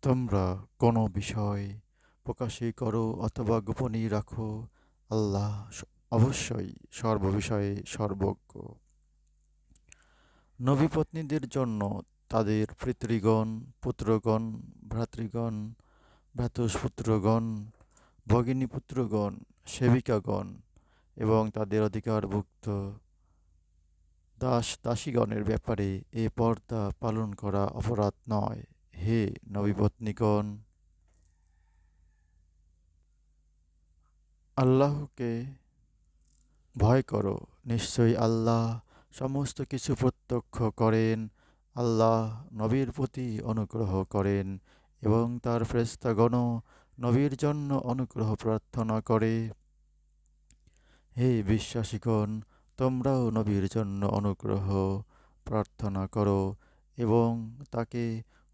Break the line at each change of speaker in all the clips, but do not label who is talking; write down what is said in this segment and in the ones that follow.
তোমরা কোনো বিষয় প্রকাশই করো অথবা গোপনই রাখো, আল্লাহ অবশ্যই সর্ববিষয়ে সর্বজ্ঞ। নবীপত্নীদের জন্য তাদের পিতৃগণ, পুত্রগণ, ভ্রাতৃগণ, ভ্রাতুষ্পুত্রগণ, ভগিনীপুত্রগণ, সেবিকাগণ এবং তাদের অধিকারভুক্ত দাস দাসীগণের ব্যাপারে এ পর্দা পালন করা অপরাধ নয়। হে নবীপত্নীগণ, আল্লাহকে ভয় করো। নিশ্চয়ই আল্লাহ সমস্ত কিছু প্রত্যক্ষ করেন। আল্লাহ নবীর প্রতি অনুগ্রহ করেন এবং তার ফেরেশতাগণও নবীর জন্য অনুগ্রহ প্রার্থনা করে। হে বিশ্বাসীগণ, তোমরাও নবীর জন্য অনুগ্রহ প্রার্থনা করো এবং তাকে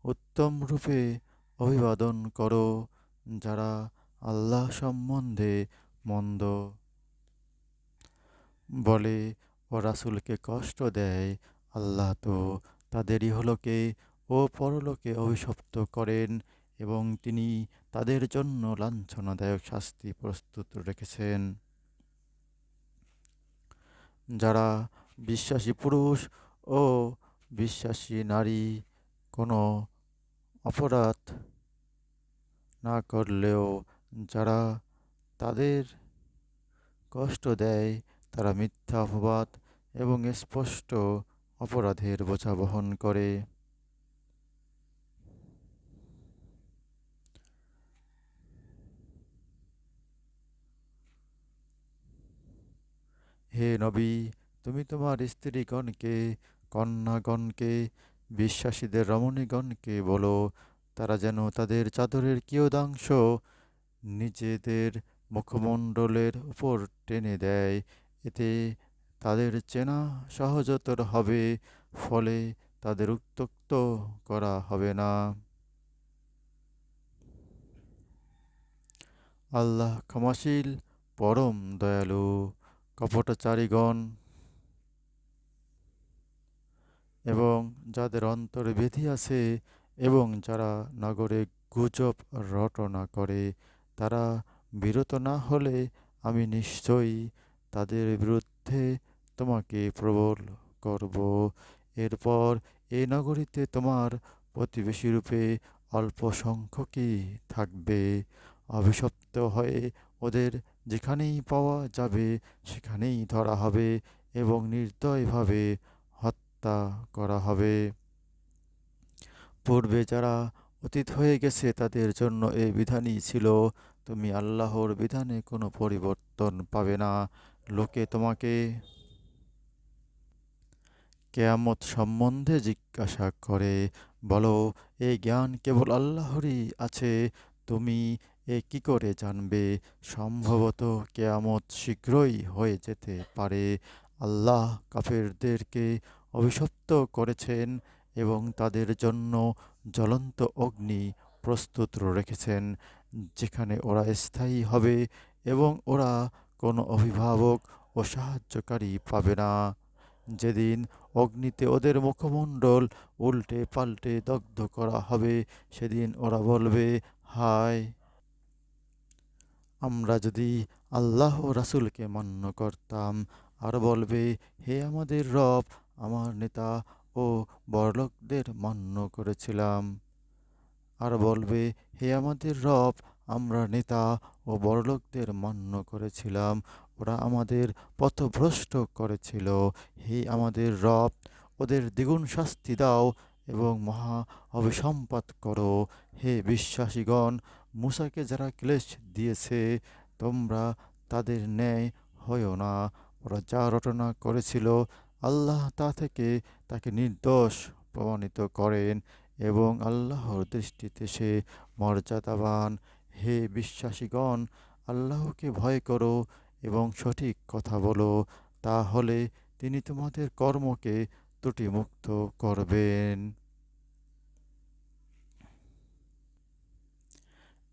উত্তম রূপে অভিবাদন করো। যারা আল্লাহ সম্বন্ধে মন্দ বলে ও রাসূলকে কষ্ট দেয়, আল্লাহ তো তাদের ইহলোকে ও পরলোকে অভিশপ্ত করেন এবং তিনি তাদের জন্য লাঞ্ছনাদায়ক শাস্তি প্রস্তুত রেখেছেন। যারা বিশ্বাসী পুরুষ ও বিশ্বাসী নারী কোনো অপরাধ না করলেও যারা তাদের কষ্ট দেয়, তারা মিথ্যা অপবাদ এবং স্পষ্ট অপরাধের বোঝা বহন করে। হে নবী, তুমি তোমার স্ত্রীগণকে, কন্যাগণকে, বিশ্বাসীদের রমণীগণকে বলো, তারা যেন তাদের চাদরের কিয়দাংশ নিজেদের মুখমণ্ডলের উপর টেনে দেয়। এতে তাদের চেনা সহজতর হবে, ফলে তাদের উত্ত্যক্ত করা হবে না। আল্লাহ ক্ষমাশীল, পরম দয়ালু। কপটচারীগণ এবং যাদের অন্তরে ব্যাধি আছে এবং যারা নগরে গুজব রটনা করে, তারা বিরত না হলে আমি নিশ্চয়ই তাদের বিরুদ্ধে তোমাকে প্রবল করব। এরপর এই নগরীতে তোমার প্রতিবেশীরূপে অল্প সংখ্যকই থাকবে। অভিশপ্ত হয়ে ওদের যেখানেই পাওয়া যাবে সেখানেই ধরা হবে এবং নির্দয়ভাবে হত্যা করা হবে। পূর্বে যারা অতীত হয়ে গেছে তাদের জন্য এই বিধানই ছিল। তুমি আল্লাহর বিধানে কোনো পরিবর্তন পাবে না। লোকে তোমাকে কেয়ামত সম্বন্ধে জিজ্ঞাসা করে, বলো, এই জ্ঞান কেবল আল্লাহরই আছে, তুমি এ কি করে জানবে? সম্ভবত কেয়ামত শীঘ্রই হয়ে যেতে পারে। আল্লাহ কাফেরদেরকে অভিশপ্ত করেছেন এবং তাদের জন্য জ্বলন্ত অগ্নি প্রস্তুত রেখেছেন, যেখানে ওরা স্থায়ী হবে এবং ওরা কোনো অভিভাবক ও সাহায্যকারী পাবে না। যেদিন অগ্নিতে ওদের মুখমণ্ডল উল্টে পাল্টে দগ্ধ করা হবে, সেদিন ওরা বলবে, হায়, আমরা যদি আল্লাহ ও রাসূলকে মান্য করতাম। আর বলবে, হে আমাদের রব, আমার নেতা ও বড়লোকদের মান্য করেছিলাম। আর বলবে, হে আমাদের রব, আমরা নেতা ও বড়লোকদের মান্য করেছিলাম, ওরা আমাদের পথভ্রষ্ট করেছিল। হে আমাদের রব, ওদের দ্বিগুণ শাস্তি দাও এবং মহা অভিসম্পাত করো। হে বিশ্বাসীগণ, মূসাকে যারা ক্লেশ দিয়েছে, তোমরা তাদের ন্যায় হয়ো না। ওরা যা রটনা করেছিল, আল্লাহ তা থেকে তাকে নির্দোষ প্রমাণিত করেন এবং আল্লাহর দৃষ্টিতে সে মর্যাদাবান। হে বিশ্বাসীগণ, আল্লাহকে ভয় করো এবং সঠিক কথা বলো, তাহলে তিনি তোমাদের কর্মকে ত্রুটিমুক্ত করবেন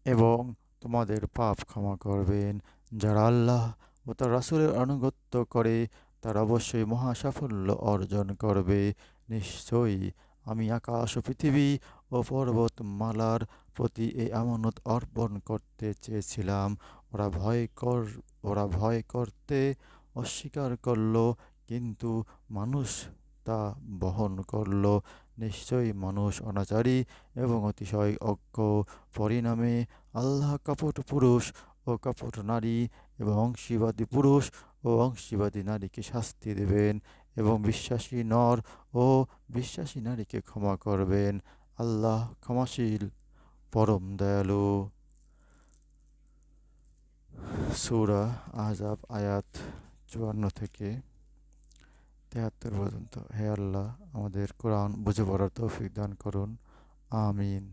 এবং তোমাদের পাপ ক্ষমা করবেন। যারা আল্লাহ ও তার রাসূলের আনুগত্য করে, তারা অবশ্যই মহা সাফল্য অর্জন করবে। নিশ্চয়ই আমি আকাশ ও পৃথিবী ও পর্বতমালার প্রতি এই আমানত অর্পণ করতে চেয়েছিলাম। ওরা ওরা ভয় করতে অস্বীকার করল, কিন্তু মানুষ তা বহন করল। নিশ্চয়ই মানুষ অনাচারী এবং অতিশয় অজ্ঞ। পরিণামে আল্লাহ কপট পুরুষ ও কপট নারী এবং অংশীবাদী পুরুষ ও অংশীবাদী নারীকে শাস্তি দেবেন এবং বিশ্বাসী নর ও বিশ্বাসী নারীকে ক্ষমা করবেন। আল্লাহ ক্ষমাশীল, পরম দয়ালু। সূরা আহজাব আয়াত ৫৪ থেকে ৭৩ পর্যন্ত। হে আল্লাহ, আমাদের কোরআন বুঝে পড়ার তৌফিক দান করুন। আমিন।